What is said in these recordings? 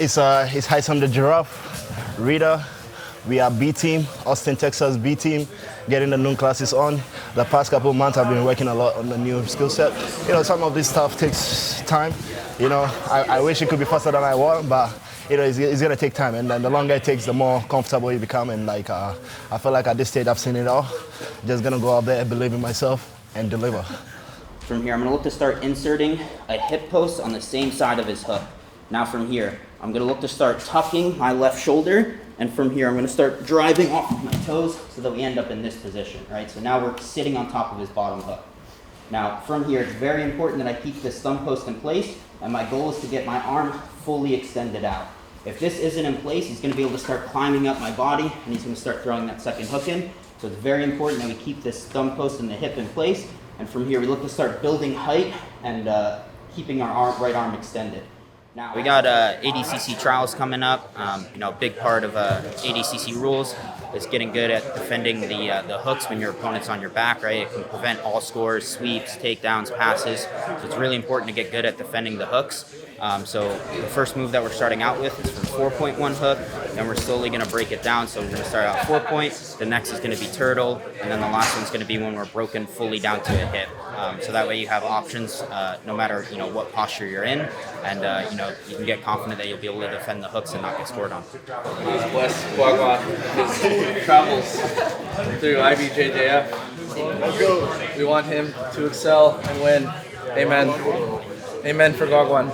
It's Haisam the Giraffe, Rida. We are B team, Austin, Texas B team, getting the noon classes on. The past couple of months I've been working a lot on the new skill set. You know, some of this stuff takes time. You know, I wish it could be faster than I want, but you know, it's gonna take time. And then the longer it takes, the more comfortable you become. And like, I feel like at this stage I've seen it all. Just gonna go out there, believe in myself, and deliver. From here, I'm gonna look to start inserting a hip post on the same side of his hook. Now from here, I'm gonna look to start tucking my left shoulder, and from here, I'm gonna start driving off of my toes so that we end up in this position, right? So now we're sitting on top of his bottom hook. Now from here, it's very important that I keep this thumb post in place, and my goal is to get my arm fully extended out. If this isn't in place, he's gonna be able to start climbing up my body, and he's gonna start throwing that second hook in. So it's very important that we keep this thumb post and the hip in place, and from here, we look to start building height and keeping our right arm extended. Now, we got ADCC trials coming up. You know, a big part of ADCC rules is getting good at defending the hooks when your opponent's on your back, right? It can prevent all scores, sweeps, takedowns, passes. So it's really important to get good at defending the hooks. So the first move that we're starting out with is from 4-point hook, and we're slowly going to break it down. So we're going to start out 4 points, the next is going to be turtle, and then the last one's going to be when we're broken fully down to a hip. So that way you have options no matter what posture you're in, and you can get confident that you'll be able to defend the hooks and not get scored on. He's blessed Guagua his travels through IBJJF. We want him to excel and win. Amen. Amen for Guaguan.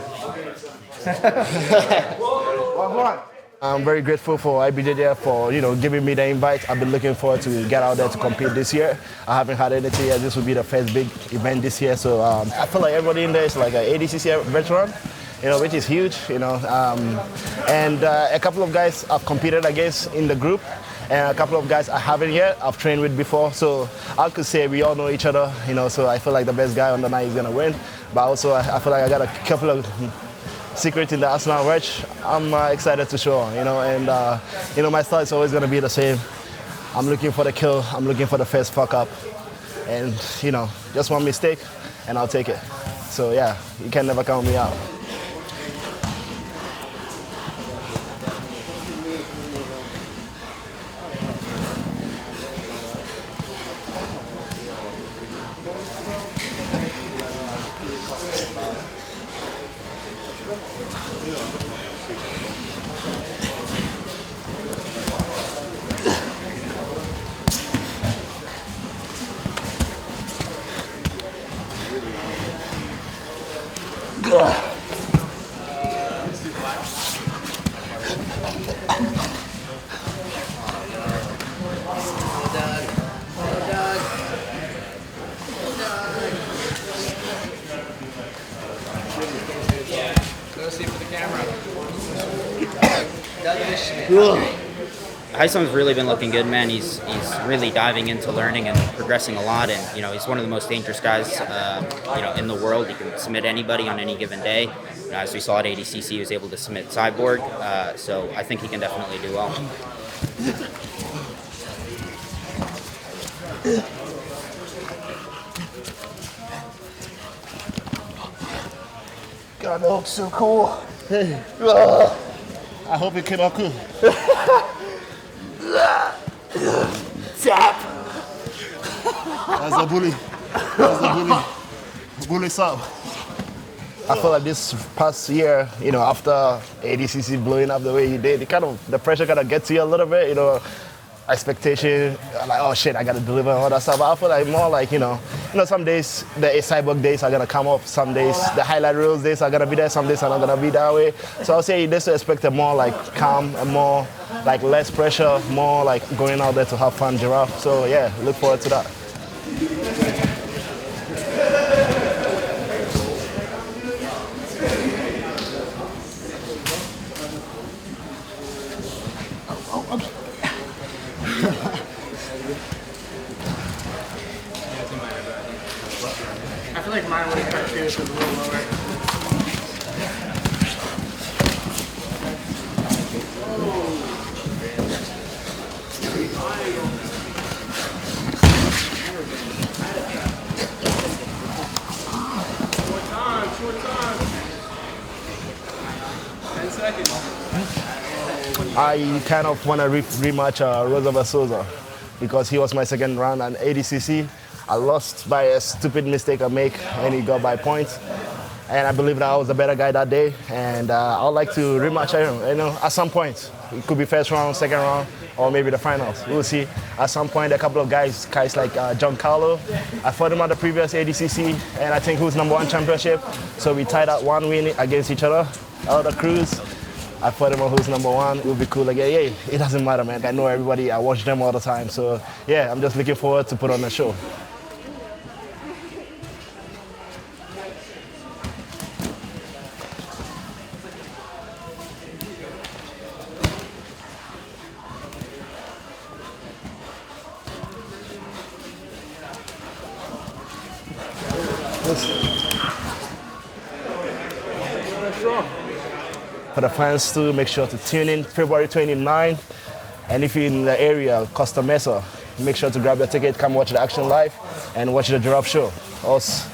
I'm very grateful for IBJJF for giving me the invite. I've been looking forward to get out there to compete this year. I haven't had anything yet. This will be the first big event this year, so I feel like everybody in there is like an ADCC veteran, which is huge. And a couple of guys I've competed against in the group, and a couple of guys I haven't yet. I've trained with before, so I could say we all know each other. So I feel like the best guy on the night is gonna win. But also I feel like I got a couple of secret in the Arsenal wedge. I'm excited to show, and my style is always going to be the same. I'm looking for the kill, I'm looking for the first fuck up, and just one mistake and I'll take it. So yeah, you can never count me out. Haisam's really been looking good, man. He's really diving into learning and progressing a lot, and he's one of the most dangerous guys in the world. He can submit anybody on any given day. As we saw at ADCC, he was able to submit Cyborg, so I think he can definitely do well. God, that looks so cool. Hey. I hope it came out cool. Tap! That's a bully. That's a bully. Bully sub. I feel like this past year, after ADCC blowing up the way he did, the pressure kind of gets to you a little bit, expectation, like, oh shit, I gotta deliver and all that stuff. But I feel like more like, some days the cyborg days are gonna come up, some days the highlight reels days are gonna be there, some days are not gonna be that way. So I'll say this expect a more like calm and more like less pressure, more like going out there to have fun, Giraffe. So yeah, look forward to that. I feel like mine would have cut too, so it's a little lower. Short time. I kind of want to rematch Roosevelt Souza because he was my second round at ADCC. I lost by a stupid mistake I make and he got by points. And I believe that I was the better guy that day. And I would like to rematch him, at some point. It could be first round, second round, or maybe the finals. We'll see. At some point, a couple of guys like John Carlo, I fought him at the previous ADCC, and I think he was #1 championship. So we tied at 1 win against each other. Elder Cruz, I fought him on who's #1. It would be cool again. Yeah, it doesn't matter, man. I know everybody. I watch them all the time. So yeah, I'm just looking forward to put on a show. For the fans too, make sure to tune in February 29. And if you're in the area, Costa Mesa, make sure to grab your ticket, come watch the action live, and watch the Giraffe show. Us.